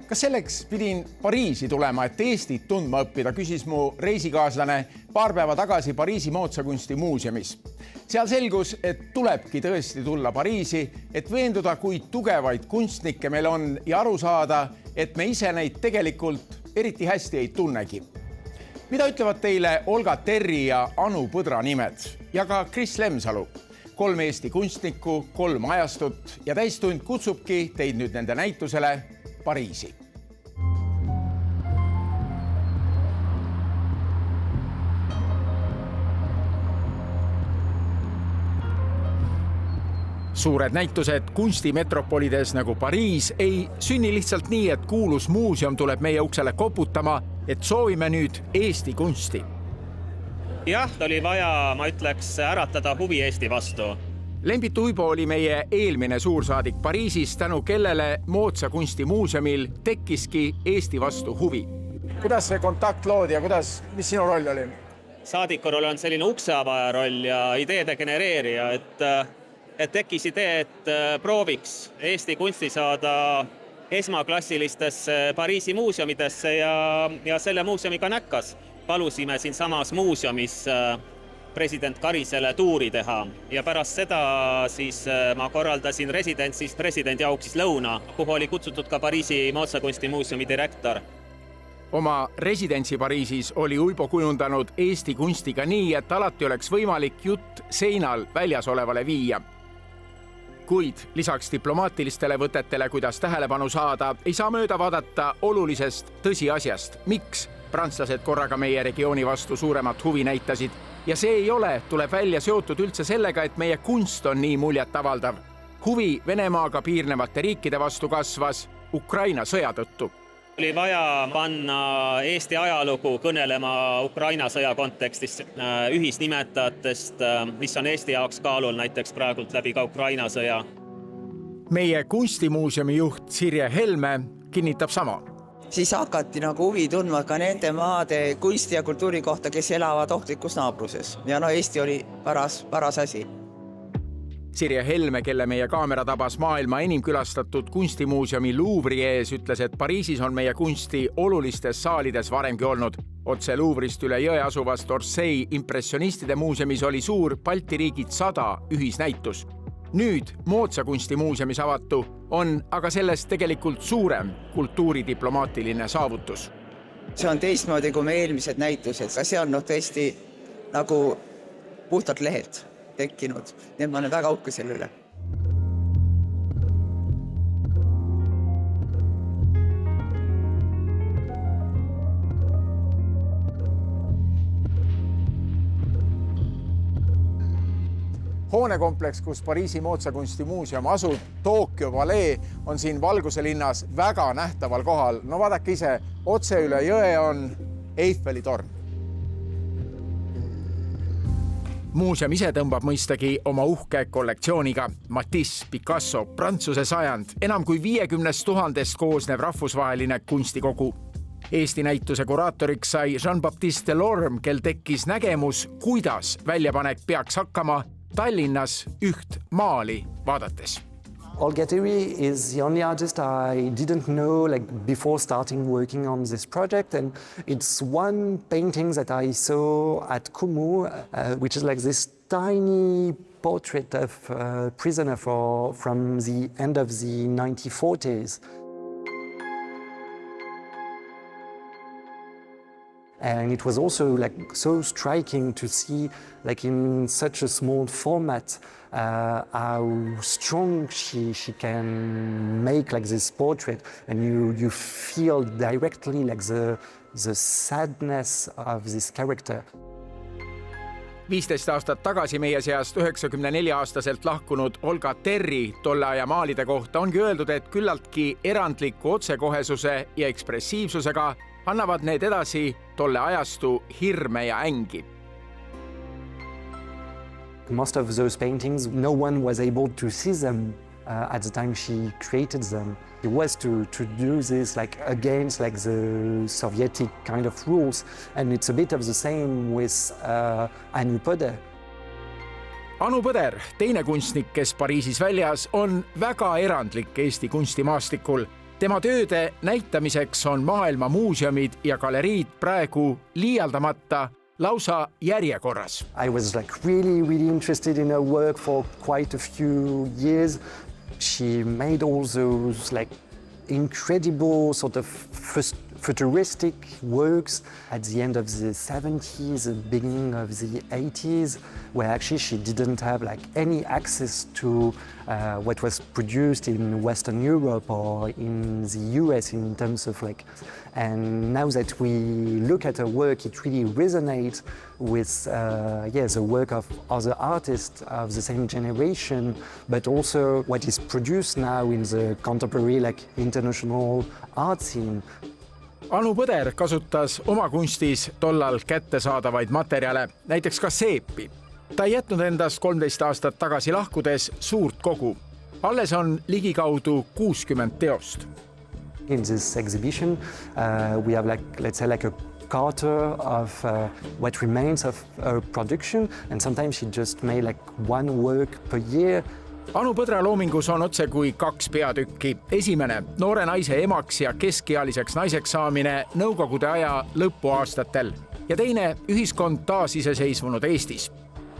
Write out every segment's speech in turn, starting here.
Kas selleks pidin Pariisi tulema, et Eestit tundma õppida, küsis mu reisikaaslane paar päeva tagasi Pariisi moodsakunsti muuseumis. Seal selgus, et tulebki tõesti tulla Pariisi, et veenduda, kui tugevaid kunstnikke meil on ja aru saada, et me ise neid tegelikult eriti hästi ei tunnegi. Mida ütlevad teile Olga Terri ja Anu Põdra nimed ja ka Kris Lemsalu? 3 Eesti kunstnikku, 3 ajastut ja täistund kutsubki teid nüüd nende näitusele Pariisi. Suured näitused kunstimetropolides nagu Pariis ei sünni lihtsalt nii, et kuulus muuseum tuleb meie uksele koputama, et soovime nüüd Eesti kunsti. Jah, oli vaja, ma ütleks, äratada huvi Eesti vastu. Lembit Uibo oli meie eelmine suursaadik Pariisis, tänu kellele moodsa kunstimuuseumil tekkiski Eesti vastu huvi. Kuidas see kontakt loodi ja mis sinu roll oli? Saadiku roll on selline ukseavaja roll ja ideede genereerija, et tekkis idee, et prooviks Eesti kunsti saada esmaklassilistesse Pariisi muuseumidesse ja selle muuseumiga näkkas. Palusime siin samas muuseumis president Karisele tuuri teha ja pärast seda siis ma korraldasin residentsist presidendi auksis lõuna, kuhu oli kutsutud ka Pariisi moodsakunstimuuseumi direktor. Oma residentsi Pariisis oli Uibo kujundanud Eesti kunstiga nii, et alati oleks võimalik jutt seinal väljas olevale viia. Kuid lisaks diplomaatilistele võtetele, kuidas tähelepanu saada, ei saa mööda vaadata olulisest tõsiasjast, miks prantslased korraga meie regiooni vastu suuremat huvi näitasid. Ja see ei ole, tuleb välja seotud üldse sellega, et meie kunst on nii muljet avaldav. Huvi Venemaaga piirnevate riikide vastu kasvas Ukraina sõja tõttu. Oli vaja panna Eesti ajalugu kõnelema Ukraina sõja kontekstis ühisnimetajatest, mis on Eesti jaoks kaalul näiteks praegult läbi ka Ukraina sõja. Meie kunstimuuseumi juht Sirje Helme kinnitab sama. Siis hakati nagu huvi tundma ka nende maade kunsti ja kultuuri kohta, kes elavad ohtlikus naabruses. Ja Eesti oli paras asi. Sirje Helme, kelle meie kaamera tabas maailma enim külastatud kunstimuuseumi Louvre'i ees, ütles, et Pariisis on meie kunsti olulistes saalides varemgi olnud. Otse Louvrist üle jõe asuvast Orsay impressionistide muuseumis oli suur Balti riigid 100 ühisnäitus. Nüüd moodsa kunstimuuseumis avatu on aga sellest tegelikult suurem kultuuridiplomaatiline saavutus. See on teistmoodi kui me eelmised näitused, aga see on tõesti nagu puhtalt lehelt tekkinud. Nii ma olen väga uhke selle üle. Hoonekompleks, kus Pariisi moodsakunstimuuseum asub, Tokyo Valee, on siin Valguse linnas väga nähtaval kohal. No vaadake ise, otse üle jõe on Eiffeli torn. Muuseum ise tõmbab mõistagi oma uhke kollektsiooniga. Matisse, Picasso, Prantsuse sajand, enam kui 50 000 koosnev rahvusvaheline kunstikogu. Eesti näituse kuraatoriks sai Jean-Baptiste Delorme, kel tekkis nägemus, kuidas väljapanek peaks hakkama Tallinnas üht maali vaadates. Olga Terri is the only artist I didn't know before starting working on this project, and it's one painting that I saw at Kumu, which is like this tiny portrait of a prisoner from the end of the 1940s. And it was also so striking to see in such a small format how strong she can make this portrait, and you feel directly the sadness of this character. 15 aastat tagasi meie seast 94-aastaselt lahkunud Olga Terri tolle aja maalide kohta ongi öeldud, et küllaltki erandliku otsekohesuse ja ekspressiivsusega annavad need edasi tolle ajastu hirme ja ängi. Most of those paintings, no one was able to see them at the time she created them. It was to do this against the Sovietic kind of rules, and it's a bit of the same with Anu Põder. Anu Põder, teine kunstnik, kes Pariisis väljas, on väga erandlik Eesti kunstimaastikul. Tema tööde näitamiseks on maailma muuseumid ja galeriid praegu liialdamata lausa järjekorras. I was like really interested in her work for quite a few years. She made all those like incredible sort of futuristic works at the end of the 70s, the beginning of the 80s, where actually she didn't have like any access to what was produced in Western Europe or in the US in terms of like, and now that we look at her work, it really resonates with the work of other artists of the same generation, but also what is produced now in the contemporary like international art scene. Anu Põder kasutas oma kunstis tollal kättesaadavaid materjale, näiteks ka seepi. Ta ei jätnud endast 13 aastat tagasi lahkudes suurt kogu. Alles on ligikaudu 60 teost. In this exhibition, we have like, let's say like a quarter of what remains of her production, and sometimes she just made like one work per year. Anu Põdra loomingus on otse kui 2 peatükki. Esimene, noore naise emaks ja keskealiseks naiseks saamine nõukogude aja lõpuaastatel. Ja teine, ühiskond taasiseseisvunud Eestis.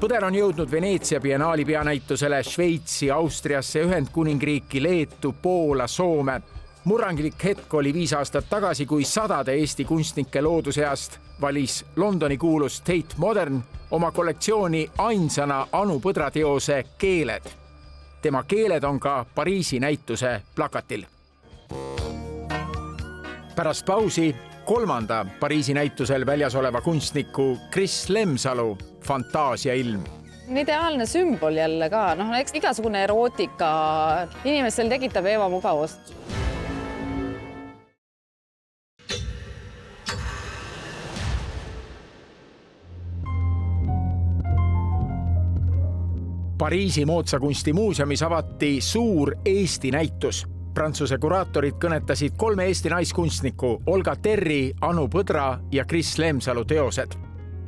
Põder on jõudnud Veneetsia biennaali peanäitusele Šveitsi, Austriasse, Ühendkuningriiki, Leetu, Poola, Soome. Murranglik hetk oli 5 aastat tagasi, kui 100 Eesti kunstnike looduseast valis Londoni kuulus Tate Modern oma kollektsiooni ainsana Anu Põdra teose Keeled. Tema keeled on ka Pariisi näituse plakatil. Pärast pausi 3. Pariisi näitusel väljas oleva kunstniku Kris Lemsalu fantaasiailm. Ideaalne sümbol jälle ka, eks igasugune erootika inimestel tekitab ebamugavust. Pariisi moodsakunstimuuseumis avati suur Eesti näitus. Prantsuse kuraatorid kõnetasid 3 Eesti naiskunstniku Olga Terri, Anu Põdra ja Kris Lemsalu teosed.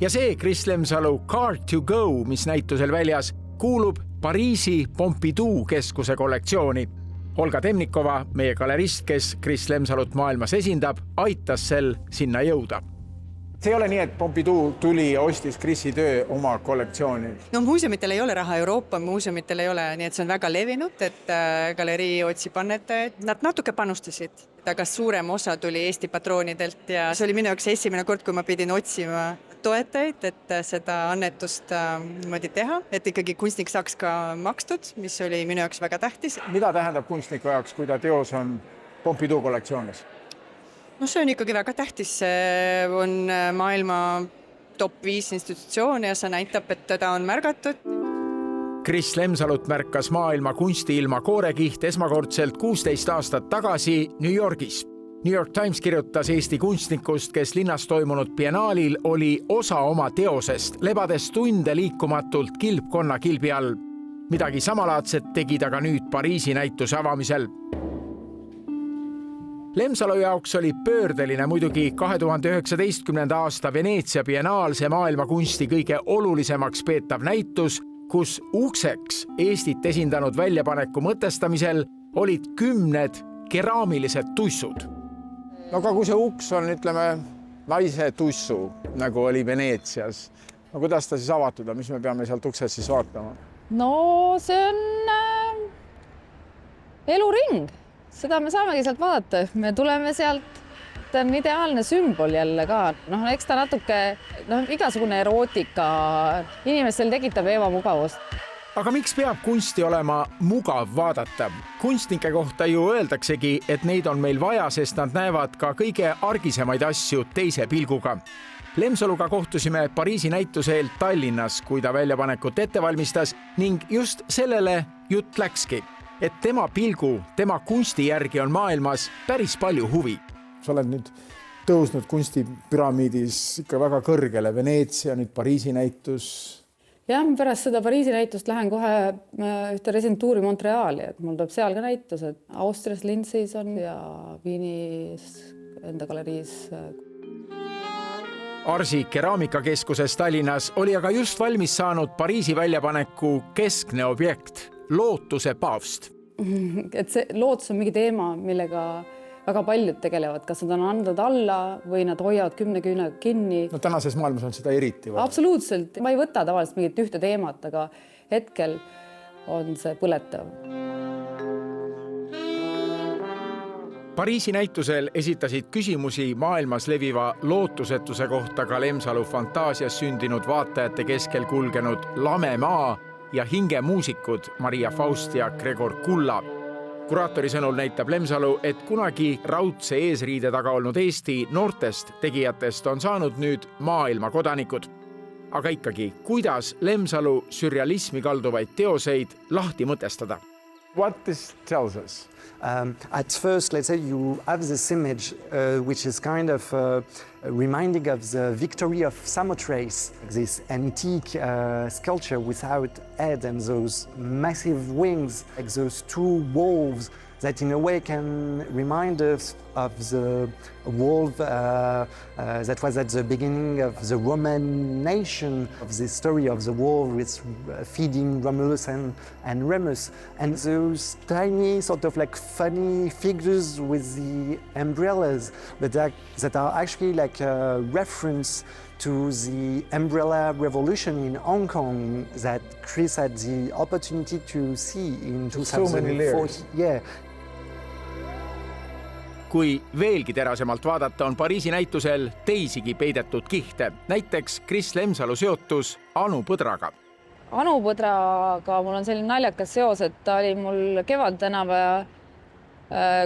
Ja see Kris Lemsalu Card to Go, mis näitusel väljas, kuulub Pariisi Pompidou keskuse kollektsiooni. Olga Temnikova, meie galerist, kes Kris Lemsalut maailmas esindab, aitas sel sinna jõuda. See ei ole nii, et Pompidou tuli ja ostis Krisi töö oma kollektsiooni. No muuseumitel ei ole raha, Euroopa muuseumitel ei ole, nii et see on väga levinud, et galerii otsib annetajaid. Nad natuke panustasid, aga suurem osa tuli Eesti patroonidelt ja see oli minu jaoks esimene kord, kui ma pidin otsima toetajaid, et seda annetust niimoodi teha, et ikkagi kunstnik saaks ka makstud, mis oli minu jaoks väga tähtis. Mida tähendab kunstniku jaoks, kui ta teos on Pompidou kollektsioonis? No see on ikkagi väga tähtis, see on maailma top 5 institutsioon ja see näitab, et teda on märgatud. Kris Lemsalut märkas maailma kunstiilma koorekiht esmakordselt 16 aastat tagasi New Yorgis. New York Times kirjutas Eesti kunstnikust, kes linnas toimunud biennaalil oli osa oma teosest, lebades tunde liikumatult kilpkonna kilbi all. Midagi samalaadset tegi ta ka nüüd Pariisi näituse avamisel. Lemsalu jaoks oli pöördeline muidugi 2019. aasta Veneetsia biennaal, see maailma kunsti kõige olulisemaks peetav näitus, kus ukseks Eestit esindanud väljapaneku mõtestamisel olid 10 keraamilised tussud. No aga kui see uks on, ütleme, naise tussu, nagu oli Veneetsias, no kuidas ta siis avatud on, mis me peame sealt uksest siis vaatama? No see on eluring. Seda me saamegi sealt vaadata. Me tuleme sealt, ta on ideaalne sümbol jälle ka. Eks ta natuke, igasugune erootika inimestel tekitab ebamugavust. Aga miks peab kunsti olema mugav vaadata? Kunstnike kohta ju öeldaksegi, et neid on meil vaja, sest nad näevad ka kõige argisemaid asju teise pilguga. Lemsaluga kohtusime Pariisi näituseel Tallinnas, kui ta väljapanekut ette valmistas ning just sellele jutt läkski, et tema pilgu, tema kunsti järgi on maailmas päris palju huvi. Sa oled nüüd tõusnud kunstipüramiidis ikka väga kõrgele, Veneetsia, nüüd Pariisi näitus. Jah, pärast seda Pariisi näitust lähen kohe ühte residentuuri Montreali, et mul tuleb seal ka näitused. Austrias Linzis on ja Viinis enda galeriis. Arsi keraamikakeskuses Tallinnas oli aga just valmis saanud Pariisi väljapaneku keskne objekt, lootuse paavst. Et see lootus on mingi teema, millega väga paljud tegelevad, kas nad on andnud alla või nad hoiavad 10 küünega kinni. No tänases maailmas on seda eriti vaja. Absoluutselt. Ma ei võta tavaliselt mingit ühte teemat, aga hetkel on see põletav. Pariisi näitusel esitasid küsimusi maailmas leviva lootusetuse kohta ka Lemsalu fantaasias sündinud vaatajate keskel kulgenud Lame maa ja hingemuusikud Maria Faust ja Gregor Kulla. Kuraatori sõnul näitab Lemsalu, et kunagi raudse eesriide taga olnud Eesti noortest tegijatest on saanud nüüd maailma kodanikud. Aga ikkagi, kuidas Lemsalu sürrealismi kalduvaid teoseid lahti mõtestada? What this tells us? At first, let's say you have this image which is kind of reminding of the victory of Samothrace, this antique sculpture without head and those massive wings, like those two wolves that in a way can remind us of the wolf that was at the beginning of the Roman nation, of the story of the wolf with feeding Romulus and Remus. And those tiny sort of like funny figures with the umbrellas, but that are actually like a reference to the umbrella revolution in Hong Kong that Chris had the opportunity to see in 2004. Yeah. Kui veelgi terasemalt vaadata, on Pariisi näitusel teisigi peidetud kihte, näiteks Kris Lemsalu seotus Anu Põdraga. Anu Põdraga mul on selline naljakas seos, et ta oli mul Kevadtänava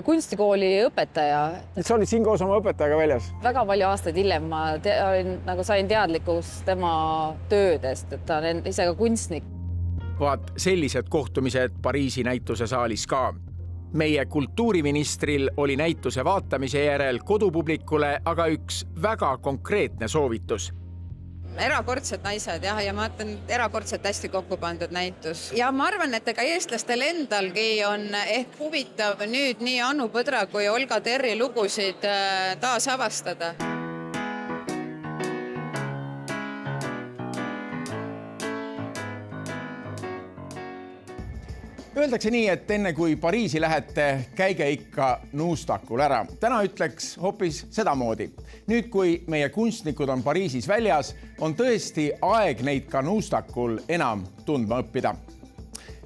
kunstikooli õpetaja. Sa olid siin koos oma õpetajaga väljas? Väga palju aastaid hiljem ma sain teadlikus tema töödest, et ta on ise ka kunstnik. Vaat sellised kohtumised Pariisi näituse saalis ka. Meie kultuuriministril oli näituse vaatamise järel kodupublikule aga üks väga konkreetne soovitus. Erakordsed naised ja ma mõtlen erakordselt hästi kokku pandud näitus. Ja ma arvan, et ega eestlastel endalgi on ehk huvitav nüüd nii Anu Põdra kui Olga Terri lugusid taas avastada. Öeldakse nii, et enne kui Pariisi lähete, käige ikka nuustakul ära. Täna ütleks hoopis sedamoodi. Nüüd, kui meie kunstnikud on Pariisis väljas, on tõesti aeg neid ka nuustakul enam tundma õppida.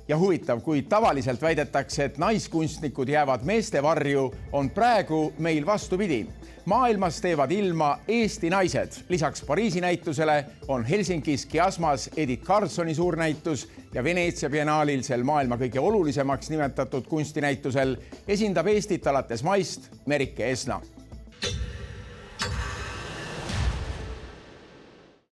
Ja huvitav, kui tavaliselt väidetakse, et naiskunstnikud jäävad meeste varju, on praegu meil vastupidi. Maailmas teevad ilma Eesti naised. Lisaks Pariisi näitusele on Helsingis Kiasmas Edith Carlsoni suurnäitus ja Veneetsia biennaalil sel maailma kõige olulisemaks nimetatud kunstinäitusel esindab Eestit alates maist Merike Esna.